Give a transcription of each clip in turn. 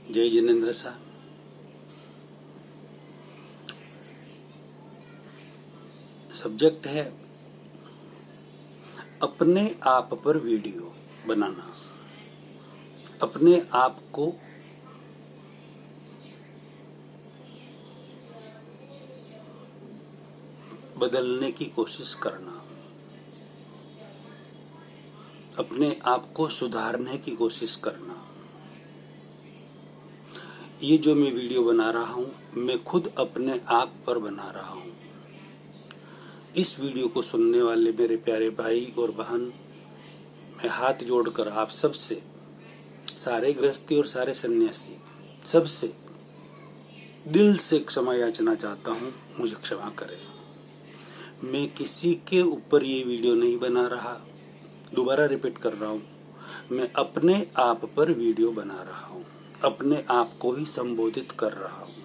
जय जिनेन्द्र साहब। सब्जेक्ट है अपने आप पर वीडियो बनाना, अपने आप को बदलने की कोशिश करना, अपने आप को सुधारने की कोशिश करना। ये जो मैं वीडियो बना रहा हूँ, मैं खुद अपने आप पर बना रहा हूँ। इस वीडियो को सुनने वाले मेरे प्यारे भाई और बहन, मैं हाथ जोड़कर आप सबसे, सारे गृहस्थी और सारे सन्यासी, सबसे दिल से क्षमा याचना चाहता हूँ, मुझे क्षमा करें। मैं किसी के ऊपर ये वीडियो नहीं बना रहा, दोबारा रिपीट कर रहा हूँ, मैं अपने आप पर वीडियो बना रहा हूँ, अपने आप को ही संबोधित कर रहा हूँ।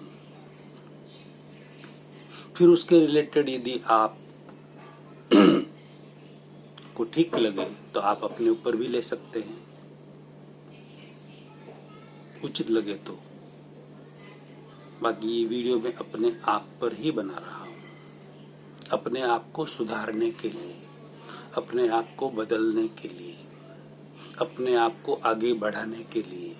फिर उसके रिलेटेड यदि आप को ठीक लगे तो आप अपने ऊपर भी ले सकते हैं, उचित लगे तो। बाकी ये वीडियो मैं अपने आप पर ही बना रहा हूँ, अपने आप को सुधारने के लिए, अपने आप को बदलने के लिए, अपने आप को आगे बढ़ाने के लिए।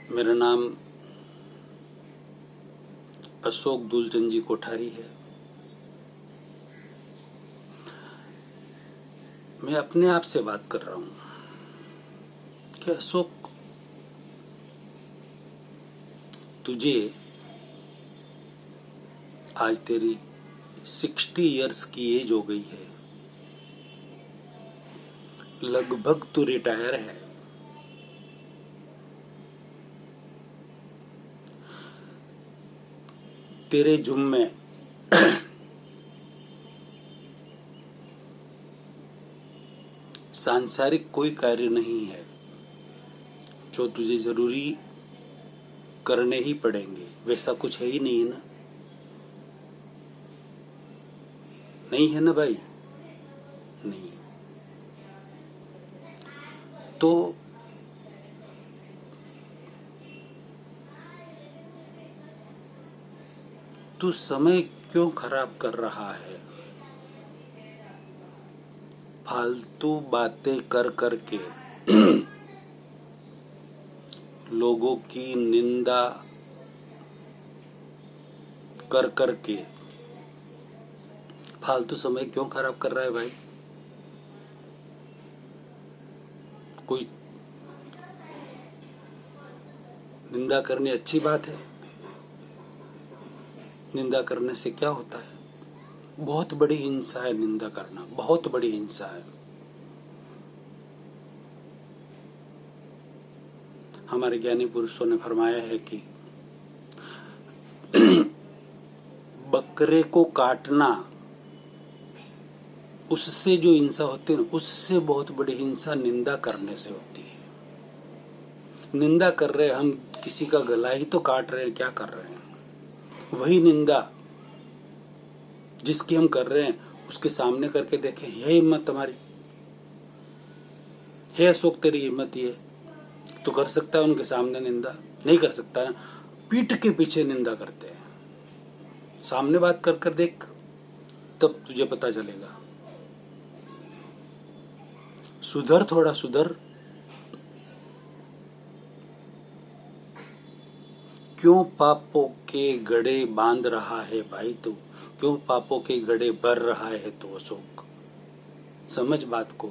मेरा नाम अशोक दुलचंद जी कोठारी है। मैं अपने आप से बात कर रहा हूँ कि अशोक, तुझे आज तेरी 60 इयर्स की एज हो गई है, लगभग तू रिटायर है। तेरे जुम्मे सांसारिक कोई कार्य नहीं है जो तुझे जरूरी करने ही पड़ेंगे, वैसा कुछ है ही नहीं है ना। नहीं है ना भाई, नहीं। तो तू समय क्यों खराब कर रहा है फालतू बातें कर करके, लोगों की निंदा कर करके फालतू समय क्यों खराब कर रहा है भाई? कोई निंदा करनी अच्छी बात है? निंदा करने से क्या होता है? बहुत बड़ी हिंसा है निंदा करना, बहुत बड़ी हिंसा है। हमारे ज्ञानी पुरुषों ने फरमाया है कि बकरे को काटना, उससे जो हिंसा होती है, उससे बहुत बड़ी हिंसा निंदा करने से होती है। निंदा कर रहे, हम किसी का गला ही तो काट रहे हैं, क्या कर रहे हैं? वही निंदा जिसकी हम कर रहे हैं, उसके सामने करके देखें, यह हिम्मत तुम्हारी है अशोक, तेरी हिम्मत ये तो कर सकता है उनके सामने निंदा? नहीं कर सकता ना। पीठ के पीछे निंदा करते हैं, सामने बात कर कर देख, तब तुझे पता चलेगा। सुधर, थोड़ा सुधर। क्यों पापों के गड़े बांध रहा है भाई तू? क्यों पापों के गड़े भर रहा है तू अशोक? समझ बात को।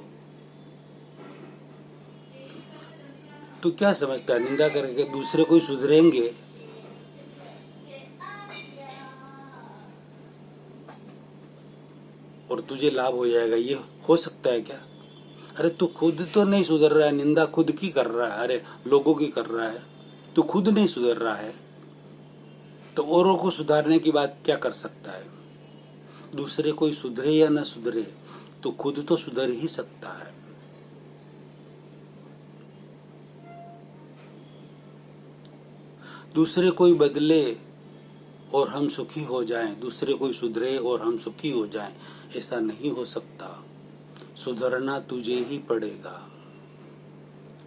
तू क्या समझता है निंदा करके दूसरे कोई सुधरेंगे? और तुझे लाभ हो जाएगा, ये हो सकता है क्या? अरे तू खुद तो नहीं सुधर रहा है, निंदा खुद की कर रहा है, अरे लोगों की कर रहा है, तू खुद नहीं सुधर रहा है तो औरों को सुधारने की बात क्या कर सकता है? दूसरे कोई सुधरे या न सुधरे, तो खुद तो सुधर ही सकता है। दूसरे कोई बदले और हम सुखी हो जाएं, दूसरे कोई सुधरे और हम सुखी हो जाएं, ऐसा नहीं हो सकता। सुधरना तुझे ही पड़ेगा।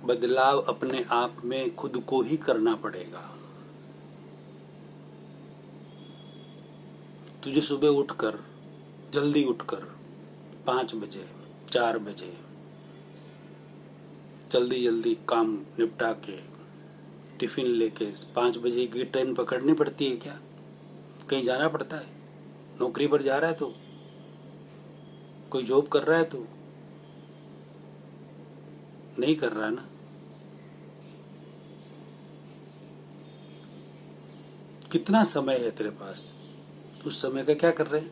बदलाव अपने आप में खुद को ही करना पड़ेगा। तुझे सुबह उठकर, जल्दी उठकर 5 बजे 4 बजे जल्दी जल्दी काम निपटा के टिफिन लेके 5 बजे की ट्रेन पकड़नी पड़ती है क्या? कहीं जाना पड़ता है? नौकरी पर जा रहा है तो? कोई जॉब कर रहा है तो? नहीं कर रहा ना। कितना समय है तेरे पास? उस समय का क्या कर रहे हैं?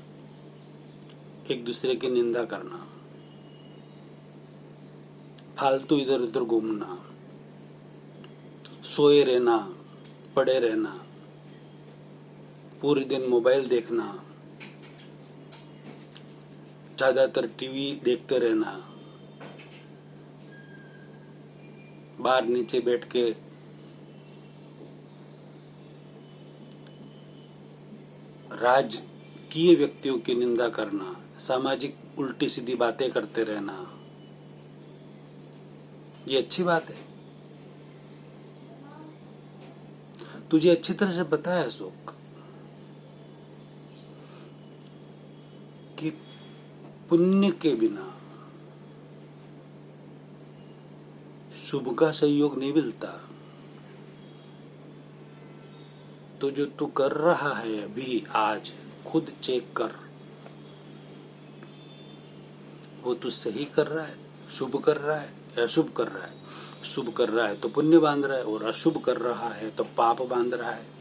एक दूसरे की निंदा करना, फालतू इधर उधर घूमना, सोए रहना, पड़े रहना, पूरे दिन मोबाइल देखना, ज्यादातर टीवी देखते रहना, बाहर नीचे बैठ के राजकीय व्यक्तियों की निंदा करना, सामाजिक उल्टी सीधी बातें करते रहना, ये अच्छी बात है? तुझे अच्छी तरह से पता है अशोक कि पुण्य के बिना शुभ का सहयोग नहीं मिलता। तो जो तू कर रहा है अभी आज, खुद चेक कर, वो तू सही कर रहा है, शुभ कर रहा है या अशुभ कर रहा है? शुभ कर रहा है तो पुण्य बांध रहा है, और अशुभ कर रहा है तो पाप बांध रहा है।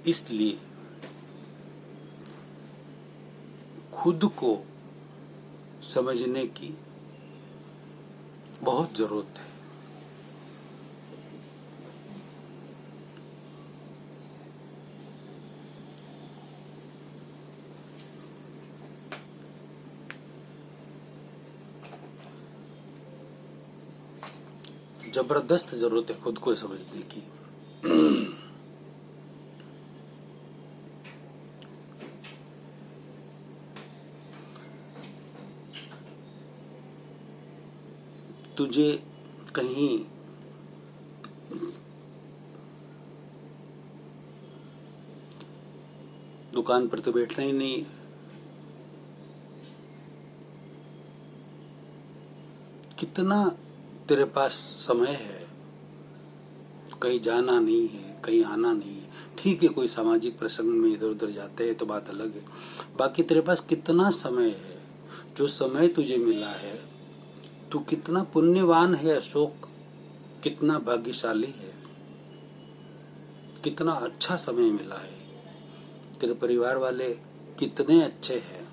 इसलिए खुद को समझने की बहुत जरूरत है। जबरदस्त जरूरत है खुद को समझने की। तुझे कहीं दुकान पर तो बैठना ही नहीं है, कितना तेरे पास समय है, कहीं जाना नहीं है, कहीं आना नहीं है। ठीक है, कोई सामाजिक प्रसंग में इधर उधर जाते हैं तो बात अलग है, बाकी तेरे पास कितना समय है? जो समय तुझे मिला है, तू कितना पुण्यवान है अशोक, कितना भाग्यशाली है, कितना अच्छा समय मिला है। तेरे परिवार वाले कितने अच्छे हैं।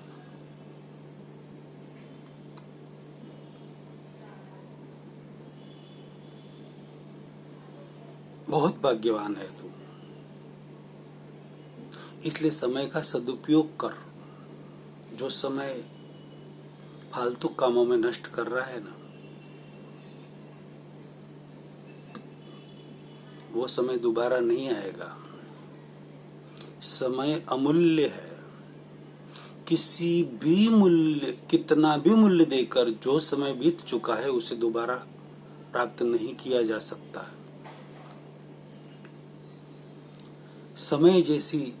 बहुत भाग्यवान है तू। इसलिए समय का सदुपयोग कर। जो समय फालतू कामों में नष्ट कर रहा है ना, वो समय दोबारा नहीं आएगा। समय अमूल्य है। किसी भी मूल्य, कितना भी मूल्य देकर जो समय बीत चुका है उसे दोबारा प्राप्त नहीं किया जा सकता। समय जैसी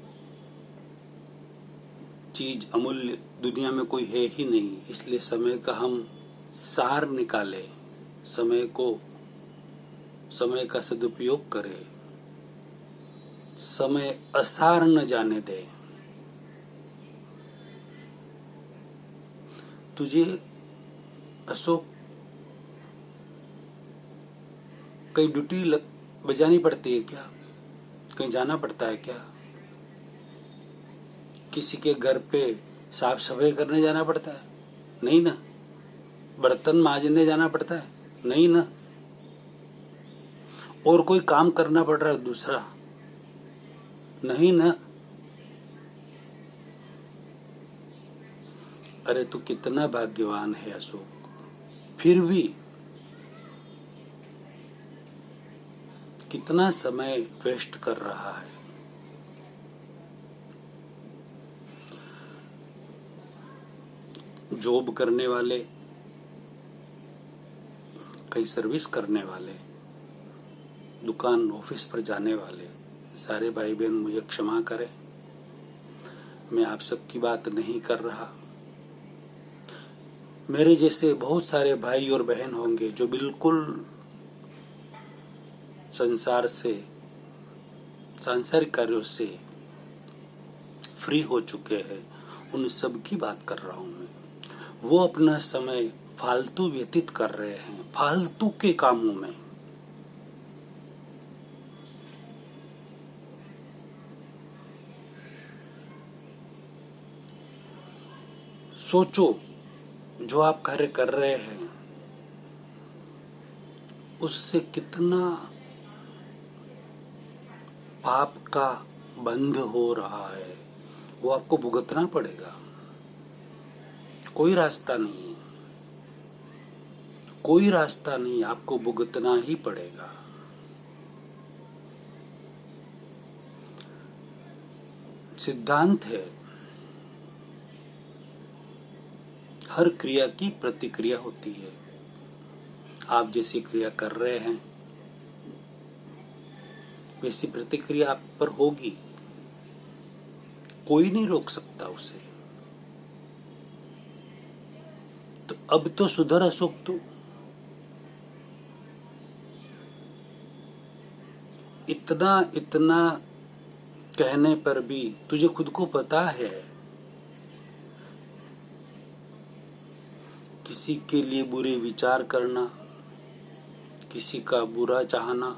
चीज अमूल्य दुनिया में कोई है ही नहीं। इसलिए समय का हम सार निकालें, समय का सदुपयोग करें, समय असार न जाने दे। तुझे अशोक कहीं ड्यूटी बजानी पड़ती है क्या? कहीं जाना पड़ता है क्या? किसी के घर पे साफ सफाई करने जाना पड़ता है? नहीं ना। बर्तन मांजने जाना पड़ता है? नहीं ना। और कोई काम करना पड़ रहा है दूसरा? नहीं ना। अरे तू कितना भाग्यवान है अशोक, फिर भी कितना समय वेस्ट कर रहा है। जॉब करने वाले, कई सर्विस करने वाले, दुकान ऑफिस पर जाने वाले सारे भाई बहन मुझे क्षमा करें, मैं आप सबकी बात नहीं कर रहा। मेरे जैसे बहुत सारे भाई और बहन होंगे जो बिल्कुल संसार से, सांसारिक कार्यों से फ्री हो चुके हैं। उन सब की बात कर रहा हूं मैं। वो अपना समय फालतू व्यतीत कर रहे हैं, फालतू के कामों में। सोचो, जो आप कार्य कर रहे हैं उससे कितना पाप का बंध हो रहा है, वो आपको भुगतना पड़ेगा। कोई रास्ता नहीं है, कोई रास्ता नहीं, आपको भुगतना ही पड़ेगा। सिद्धांत है, हर क्रिया की प्रतिक्रिया होती है। आप जैसी क्रिया कर रहे हैं वैसी प्रतिक्रिया आप पर होगी, कोई नहीं रोक सकता उसे। तो अब तो सुधर अशोक तू। इतना इतना कहने पर भी तुझे खुद को पता है किसी के लिए बुरे विचार करना, किसी का बुरा चाहना,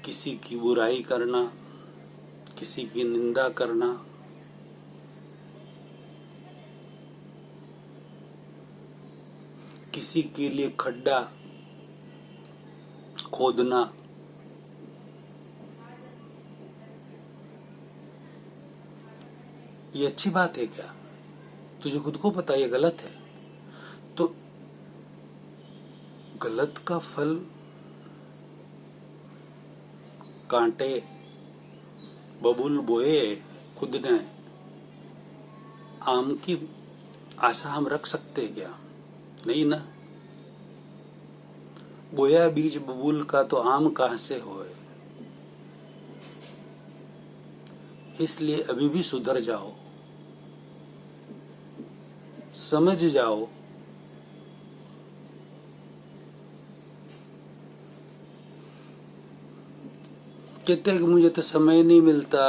किसी की बुराई करना, किसी की निंदा करना, किसी के लिए खड्डा खोदना, ये अच्छी बात है क्या? तुझे खुद को पता ये गलत है, तो गलत का फल कांटे बबूल बोए खुद ने, आम की आशा हम रख सकते हैं क्या? नहीं ना। बोया बीज बबूल का तो आम कहां से होए। इसलिए अभी भी सुधर जाओ, समझ जाओ कहते हैं कि मुझे तो समय नहीं मिलता,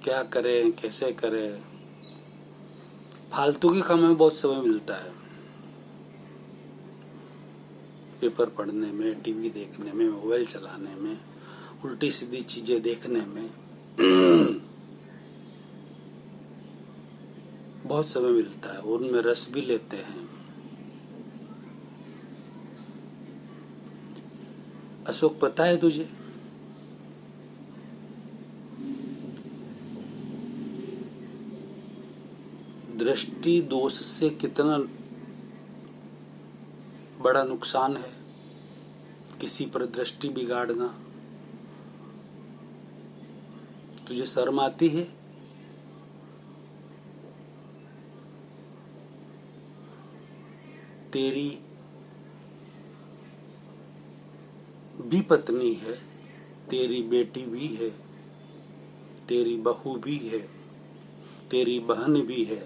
क्या करें कैसे करें। फालतू के काम में बहुत समय मिलता है, पेपर पढ़ने में, टीवी देखने में, मोबाइल चलाने में, उल्टी सीधी चीजें देखने में बहुत समय मिलता है, उनमें रस भी लेते हैं। अशोक पता है तुझे, दृष्टि दोष से कितना बड़ा नुकसान है, किसी पर दृष्टि बिगाड़ना। तुझे शर्म आती है? तेरी भी पत्नी है, तेरी बेटी भी है, तेरी बहू भी है, तेरी बहन भी है।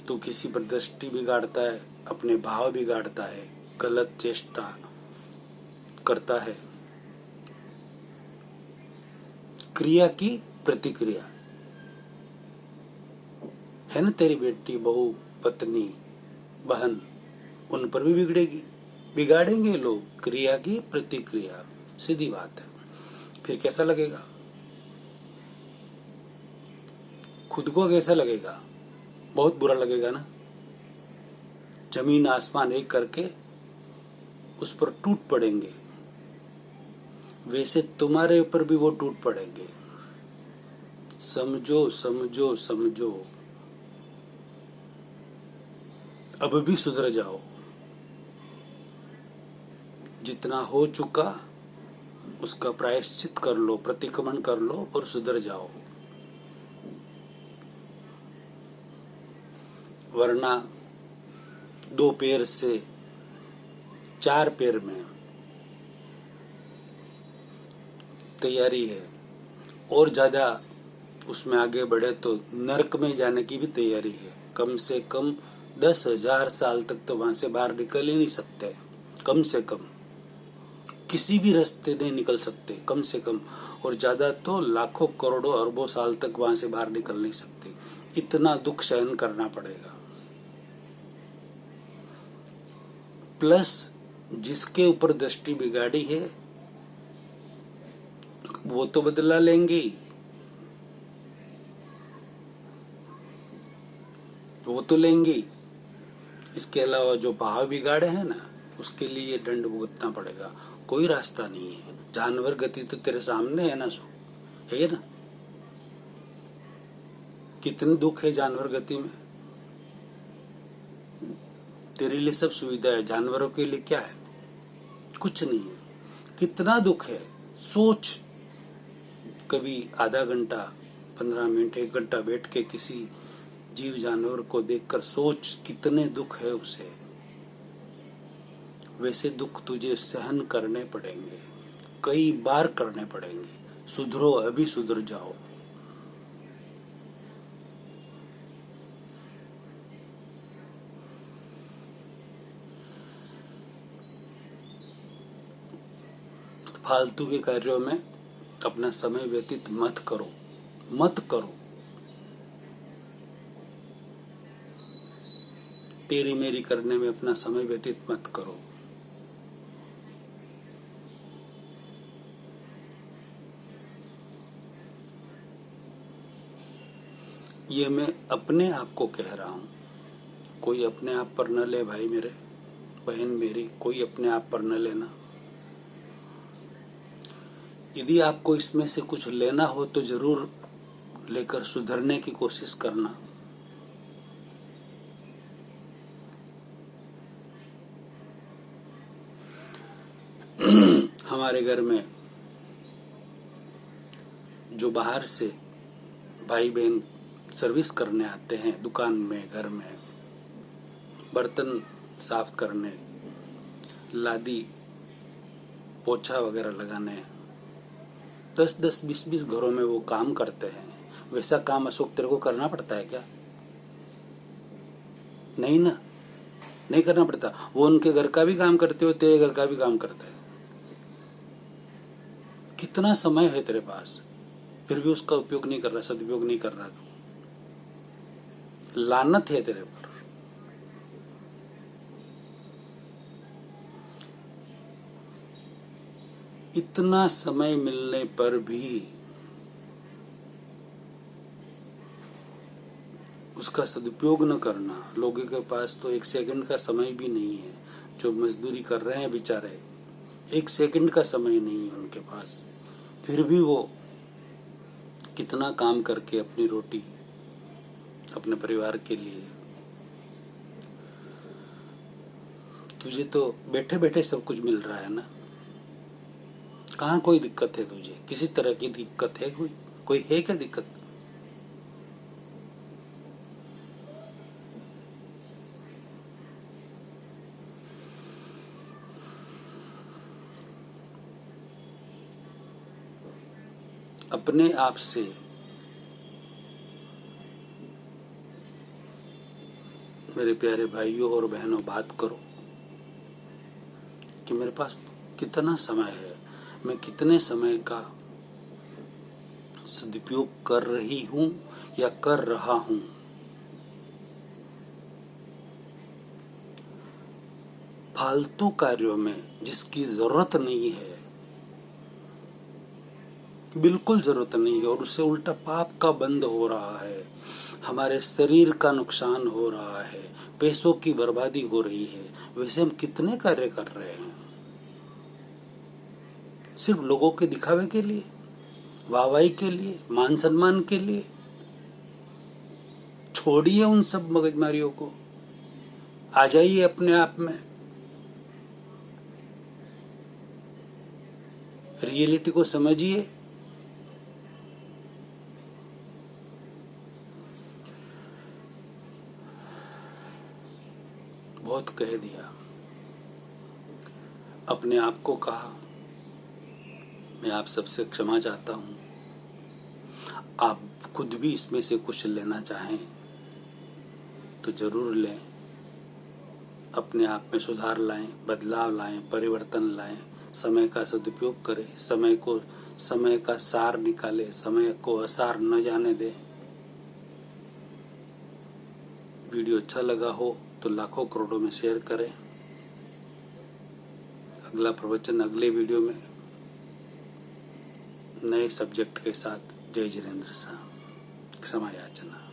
तू किसी पर दृष्टि बिगाड़ता है, अपने भाव बिगाड़ता है, गलत चेष्टा करता है। क्रिया की प्रतिक्रिया है ना, तेरी बेटी, बहू, पत्नी, बहन, उन पर भी बिगड़ेगी, बिगाड़ेंगे लोग। क्रिया की प्रतिक्रिया, सीधी बात है। फिर कैसा लगेगा? खुद को कैसा लगेगा? बहुत बुरा लगेगा ना। जमीन आसमान एक करके उस पर टूट पड़ेंगे, वैसे तुम्हारे ऊपर भी वो टूट पड़ेंगे। समझो समझो समझो, अब भी सुधर जाओ। जितना हो चुका उसका प्रायश्चित कर लो, प्रतिक्रमण कर लो और सुधर जाओ। वरना 2 पैर से 4 पैर में तैयारी है, और ज्यादा उसमें आगे बढ़े तो नरक में जाने की भी तैयारी है। कम से कम 10,000 साल तक तो वहां से बाहर निकल ही नहीं सकते। कम से कम किसी भी रास्ते नहीं निकल सकते, कम से कम, और ज्यादा तो लाखों करोड़ों अरबों साल तक वहां से बाहर निकल नहीं सकते। इतना दुख सहन करना पड़ेगा। प्लस जिसके ऊपर दृष्टि बिगाड़ी है वो तो बदला लेंगे, वो तो लेंगे। इसके अलावा जो भाव बिगाड़े हैं ना, उसके लिए दंड भुगतना पड़ेगा। कोई रास्ता नहीं है। जानवर गति तो तेरे सामने है ना, है ना। कितने दुख है जानवर गति में। तेरे लिए सब सुविधा है, जानवरों के लिए क्या है? कुछ नहीं है। कितना दुख है सोच। कभी आधा घंटा, 15 मिनट, 1 घंटा बैठ के किसी जीव जानवर को देखकर सोच कितने दुख है उसे। वैसे दुख तुझे सहन करने पड़ेंगे, कई बार करने पड़ेंगे। सुधरो, अभी सुधर जाओ। फालतू के कार्यों में अपना समय व्यतीत मत करो, मत करो। तेरी मेरी करने में अपना समय व्यतीत मत करो। ये मैं अपने आप को कह रहा हूं। कोई अपने आप पर न ले भाई मेरे, बहन मेरी, कोई अपने आप पर न लेना। यदि आपको इसमें से कुछ लेना हो तो जरूर लेकर सुधरने की कोशिश करना। हमारे घर में जो बाहर से भाई बहन सर्विस करने आते हैं, दुकान में, घर में, बर्तन साफ करने, लादी पोछा वगैरह लगाने, 10-10, 20-20 घरों में वो काम करते हैं। वैसा काम अशोक तेरे को करना पड़ता है क्या? नहीं ना, नहीं करना पड़ता। वो उनके घर का भी काम करते हो, तेरे घर का भी काम करता है। कितना समय है तेरे पास, फिर भी उसका उपयोग नहीं कर रहा, सदुपयोग नहीं कर रहा। तो लानत है तेरे पर। इतना समय मिलने पर भी उसका सदुपयोग न करना। लोगों के पास तो 1 सेकंड का समय भी नहीं है। जो मजदूरी कर रहे हैं बेचारे, 1 सेकंड का समय नहीं है उनके पास। फिर भी वो कितना काम करके अपनी रोटी अपने परिवार के लिए। तुझे तो बैठे बैठे सब कुछ मिल रहा है ना। कहाँ कोई दिक्कत है तुझे? किसी तरह की दिक्कत है? कोई है क्या दिक्कत? अपने आप से मेरे प्यारे भाइयों और बहनों बात करो कि मेरे पास कितना समय है, मैं कितने समय का सदुपयोग कर रही हूं या कर रहा हूं। फालतू कार्यों में जिसकी जरूरत नहीं है, बिल्कुल जरूरत नहीं है, और उससे उल्टा पाप का बंद हो रहा है, हमारे शरीर का नुकसान हो रहा है, पैसों की बर्बादी हो रही है, वैसे हम कितने कार्य कर रहे हैं सिर्फ लोगों के दिखावे के लिए, वाहवाही के लिए, मान सम्मान के लिए। छोड़िए उन सब मगजमारियों को। आ जाइए अपने आप में, रियलिटी को समझिए। बहुत कह दिया, अपने आप को कहा। मैं आप सबसे क्षमा चाहता हूँ। आप खुद भी इसमें से कुछ लेना चाहें तो जरूर लें। अपने आप में सुधार लाएं, बदलाव लाएं, परिवर्तन लाएं, समय का सदुपयोग करें, समय का सार निकालें, समय को असार न जाने दें। वीडियो अच्छा लगा हो तो लाखों करोड़ों में शेयर करें। अगला प्रवचन अगले वीडियो में नए सब्जेक्ट के साथ। जय जिनेंद्र साहब। क्षमा याचना।